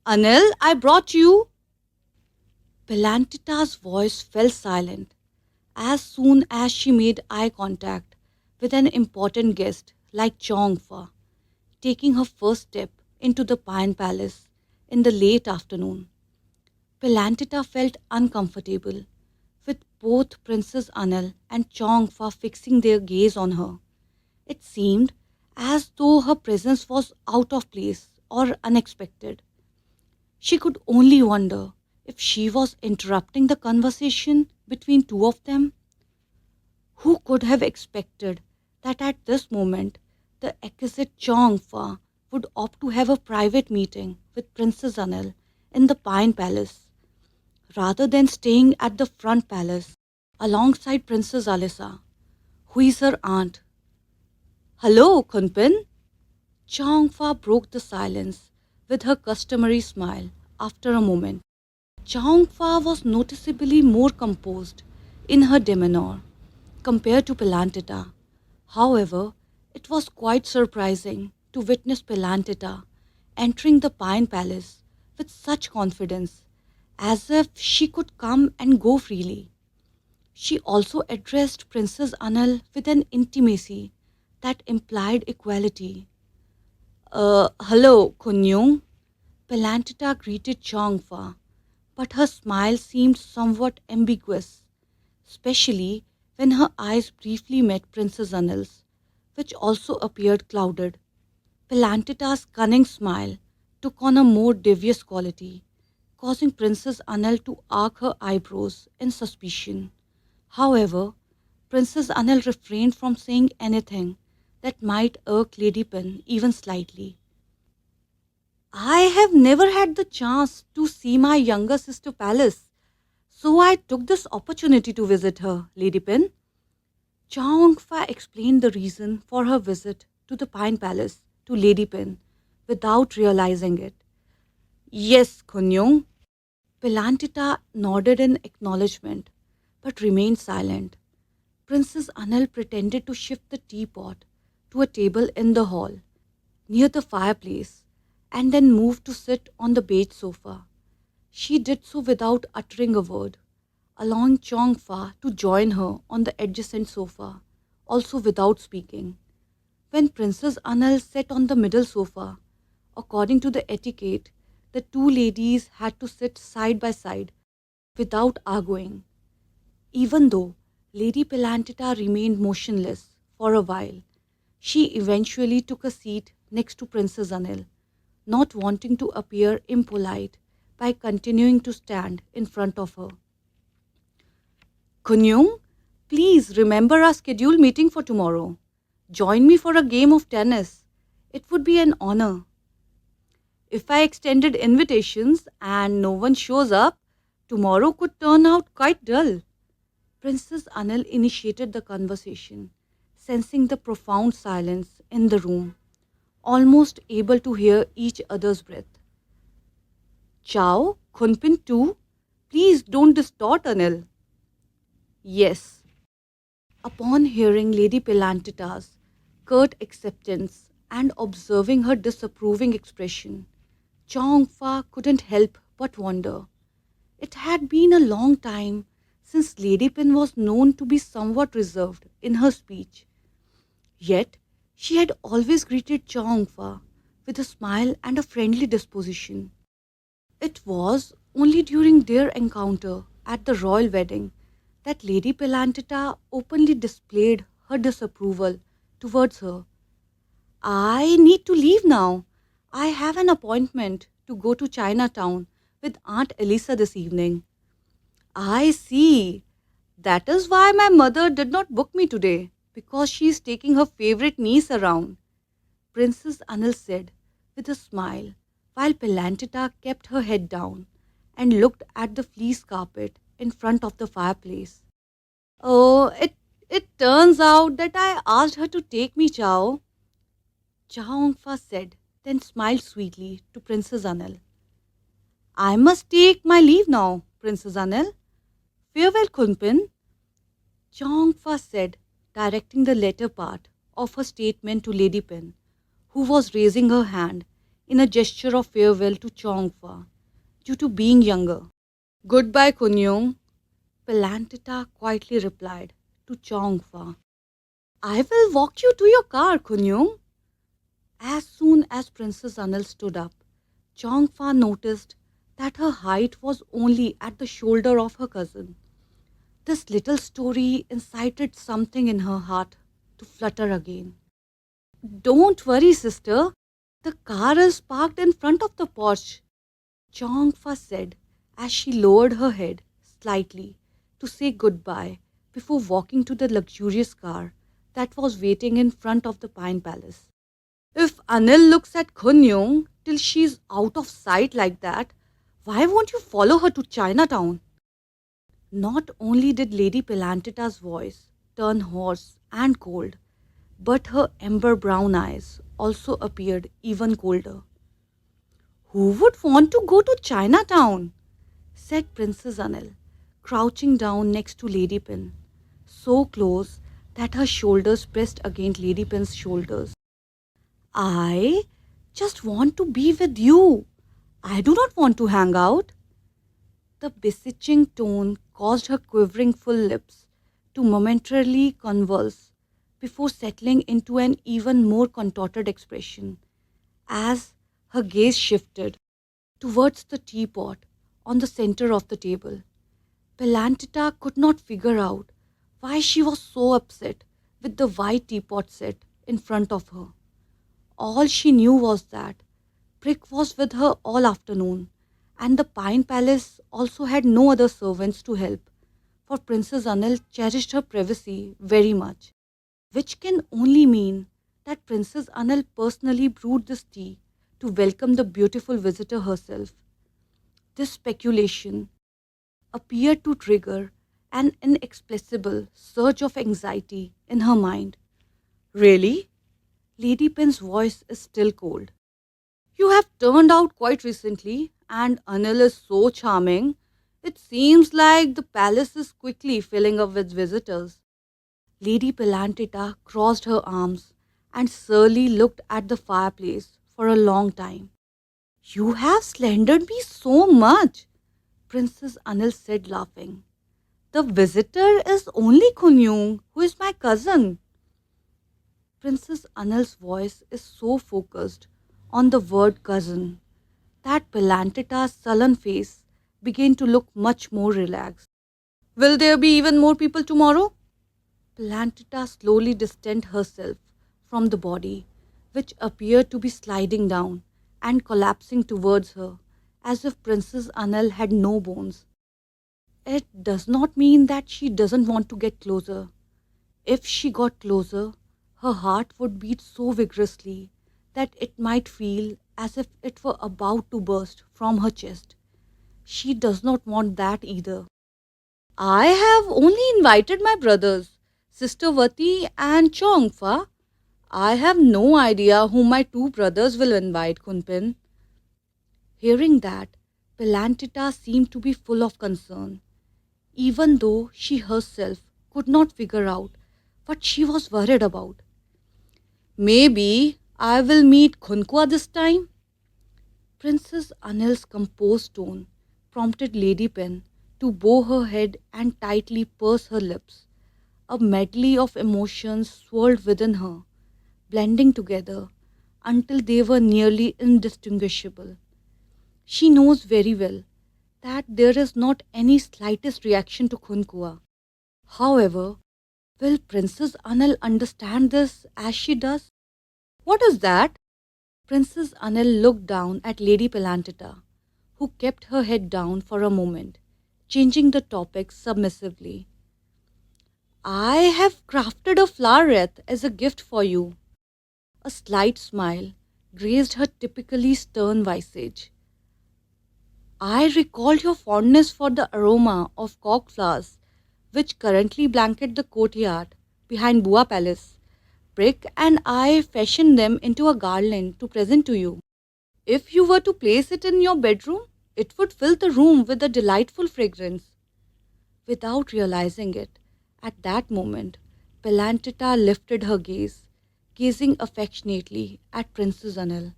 Anil, I brought you. Pelantita's voice fell silent as soon as she made eye contact with an important guest like Chongfa, taking her first step into the Pine Palace in the late afternoon. Pelantita felt uncomfortable, with both Princess Anil and Chongfa fixing their gaze on her. It seemed as though her presence was out of place or unexpected. She could only wonder if she was interrupting the conversation between two of them. Who could have expected that at this moment the exquisite Chongfa would opt to have a private meeting with Princess Anil in the Pine Palace rather than staying at the front palace alongside Princess Alisa, who is her aunt. Hello, Kunpin. Chongfa broke the silence with her customary smile after a moment. Chongfa was noticeably more composed in her demeanor compared to Pelantita. However, it was quite surprising to witness Pelantita entering the Pine Palace with such confidence, as if she could come and go freely. She also addressed Princess Anil with an intimacy that implied equality. Hello, Kunyung. Pelantita greeted Chongfa, but her smile seemed somewhat ambiguous, especially when her eyes briefly met Princess Anil's, which also appeared clouded. Pelantita's cunning smile took on a more devious quality, causing Princess Anil to arc her eyebrows in suspicion. However, Princess Anil refrained from saying anything that might irk Lady Pen even slightly. I have never had the chance to see my younger sister Palace, so I took this opportunity to visit her, Lady Pen. Chongfa explained the reason for her visit to the Pine Palace to Lady Pen without realizing it. Yes, Kunyong. Pelantita nodded in acknowledgement but remained silent. Princess Anil pretended to shift the teapot to a table in the hall near the fireplace and then moved to sit on the beige sofa. She did so without uttering a word, allowing Chongfa to join her on the adjacent sofa, also without speaking. When Princess Anil sat on the middle sofa, according to the etiquette, the two ladies had to sit side by side without arguing. Even though Lady Pelantita remained motionless for a while, she eventually took a seat next to Princess Anil, not wanting to appear impolite by continuing to stand in front of her. Kunyung, please remember our scheduled meeting for tomorrow. Join me for a game of tennis. It would be an honor. If I extended invitations and no one shows up, tomorrow could turn out quite dull. Princess Anil initiated the conversation, sensing the profound silence in the room, almost able to hear each other's breath. Chao, Kunpin too? Please don't distort Anil. Yes. Upon hearing Lady Pelantita's curt acceptance and observing her disapproving expression, Chongfa couldn't help but wonder. It had been a long time since Lady Pen was known to be somewhat reserved in her speech. Yet, she had always greeted Chongfa with a smile and a friendly disposition. It was only during their encounter at the royal wedding that Lady Pelantita openly displayed her disapproval towards her. I need to leave now. I have an appointment to go to Chinatown with Aunt Elisa this evening. I see. That is why my mother did not book me today, because she is taking her favorite niece around, Princess Anil said with a smile, while Pelantita kept her head down and looked at the fleece carpet in front of the fireplace. Oh, it turns out that I asked her to take me, Chao, Chaongfa said, then smiled sweetly to Princess Anil. I must take my leave now, Princess Anil. Farewell, Kunpin, Chaongfa said, directing the latter part of her statement to Lady Pen, who was raising her hand in a gesture of farewell to Chongfa due to being younger. Goodbye, Kunyong, Pelantita quietly replied to Chongfa. I will walk you to your car, Kunyong. As soon as Princess Anil stood up, Chongfa noticed that her height was only at the shoulder of her cousin. This little story incited something in her heart to flutter again. Don't worry, sister. The car is parked in front of the porch, Chongfa said as she lowered her head slightly to say goodbye before walking to the luxurious car that was waiting in front of the Pine Palace. If Anil looks at Kunyong till she's out of sight like that, why won't you follow her to Chinatown? Not only did Lady Pelantita's voice turn hoarse and cold, but her ember brown eyes also appeared even colder. Who would want to go to Chinatown? Said Princess Anil, crouching down next to Lady Pin, so close that her shoulders pressed against Lady Pin's shoulders. I just want to be with you. I do not want to hang out. The beseeching tone caused her quivering full lips to momentarily convulse before settling into an even more contorted expression as her gaze shifted towards the teapot on the center of the table. Pelantita could not figure out why she was so upset with the white teapot set in front of her. All she knew was that Brick was with her all afternoon, and the Pine Palace also had no other servants to help, for Princess Anil cherished her privacy very much, which can only mean that Princess Anil personally brewed this tea to welcome the beautiful visitor herself. This speculation appeared to trigger an inexplicable surge of anxiety in her mind. Really? Lady Pin's voice is still cold. You have turned out quite recently, and Anil is so charming. It seems like the palace is quickly filling up with visitors. Lady Pelantita crossed her arms and surly looked at the fireplace for a long time. You have slandered me so much, Princess Anil said, laughing. The visitor is only Kunyung, who is my cousin. Princess Anil's voice is so focused on the word cousin that Pelantita's sullen face began to look much more relaxed. Will there be even more people tomorrow? Pelantita slowly distanced herself from the body, which appeared to be sliding down and collapsing towards her, as if Princess Anil had no bones. It does not mean that she doesn't want to get closer. If she got closer, her heart would beat so vigorously that it might feel as if it were about to burst from her chest. She does not want that either. I have only invited my brothers, Sister Vati and Chongfa. I have no idea whom my two brothers will invite, Kunpin. Hearing that, Pelantita seemed to be full of concern, even though she herself could not figure out what she was worried about. Maybe I will meet Khunkwa this time? Princess Anil's composed tone prompted Lady Pen to bow her head and tightly purse her lips. A medley of emotions swirled within her, blending together until they were nearly indistinguishable. She knows very well that there is not any slightest reaction to Khunkua. However, will Princess Anil understand this as she does? What is that? Princess Anil looked down at Lady Pelantita, who kept her head down for a moment, changing the topic submissively. I have crafted a flower wreath as a gift for you. A slight smile graced her typically stern visage. I recalled your fondness for the aroma of cock flowers, which currently blanket the courtyard behind Bua Palace. Brick and I fashioned them into a garland to present to you. If you were to place it in your bedroom, it would fill the room with a delightful fragrance. Without realizing it, at that moment, Pelantita lifted her gaze, gazing affectionately at Princess Anil,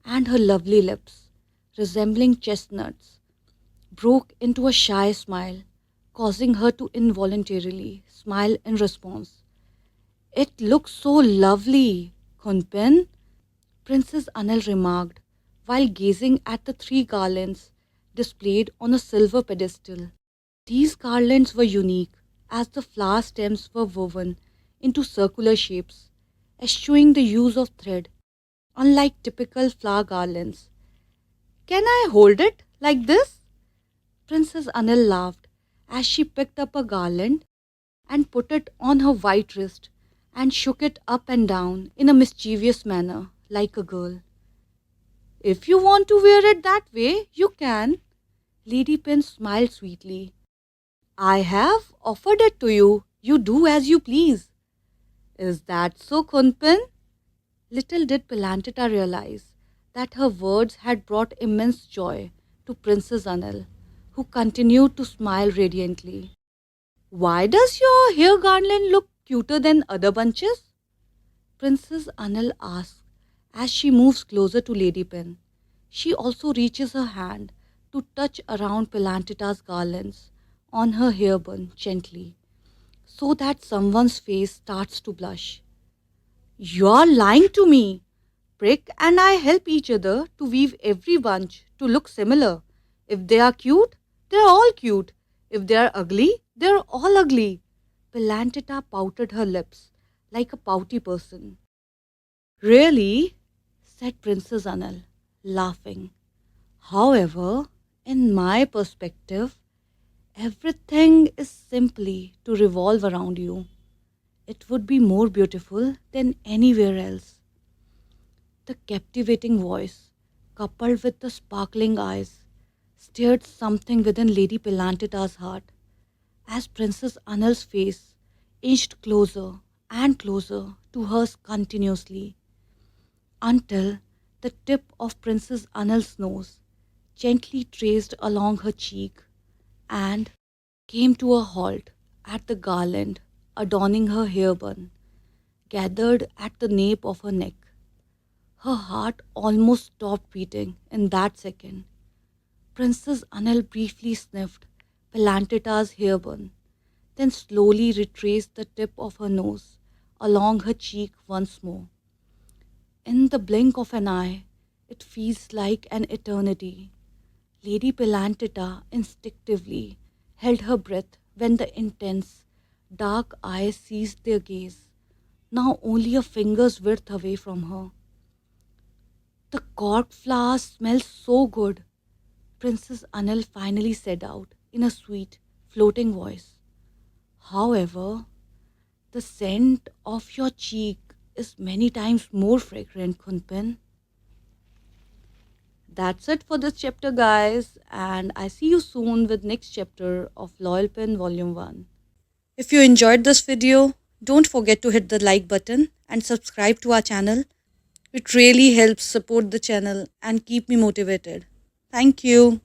and her lovely lips, resembling chestnuts, broke into a shy smile, causing her to involuntarily smile in response. It looks so lovely, Kunpin, Princess Anil remarked while gazing at the three garlands displayed on a silver pedestal. These garlands were unique as the flower stems were woven into circular shapes, eschewing the use of thread, unlike typical flower garlands. Can I hold it like this? Princess Anil laughed as she picked up a garland and put it on her white wrist and shook it up and down in a mischievous manner, like a girl. If you want to wear it that way, you can. Lady Pin smiled sweetly. I have offered it to you. You do as you please. Is that so, Kunpin? Little did Pilantita realize that her words had brought immense joy to Princess Anil, who continued to smile radiantly. Why does your hair garland look cuter than other bunches? Princess Anil asks as she moves closer to Lady Pen. She also reaches her hand to touch around Pilantita's garlands on her hair bun gently, so that someone's face starts to blush. You're lying to me. Prick and I help each other to weave every bunch to look similar. If they are cute, they're all cute. If they are ugly, they're all ugly. Pilantita pouted her lips like a pouty person. Really? Said Princess Anil, laughing. However, in my perspective, everything is simply to revolve around you. It would be more beautiful than anywhere else. The captivating voice, coupled with the sparkling eyes, stirred something within Lady Pilantita's heart as Princess Anil's face inched closer and closer to hers continuously until the tip of Princess Anil's nose gently traced along her cheek and came to a halt at the garland adorning her hair bun, gathered at the nape of her neck. Her heart almost stopped beating in that second. Princess Anil briefly sniffed Pilantita's hair bun, then slowly retraced the tip of her nose along her cheek once more. In the blink of an eye, it feels like an eternity. Lady Pilantita instinctively held her breath when the intense, dark eyes ceased their gaze, now only a finger's width away from her. The cork flowers smell so good, Princess Anil finally said out in a sweet, floating voice. However, the scent of your cheek is many times more fragrant, Kunpin. That's it for this chapter, guys, and I see you soon with next chapter of Loyal Pen Volume 1. If you enjoyed this video, don't forget to hit the like button and subscribe to our channel. It really helps support the channel and keep me motivated. Thank you.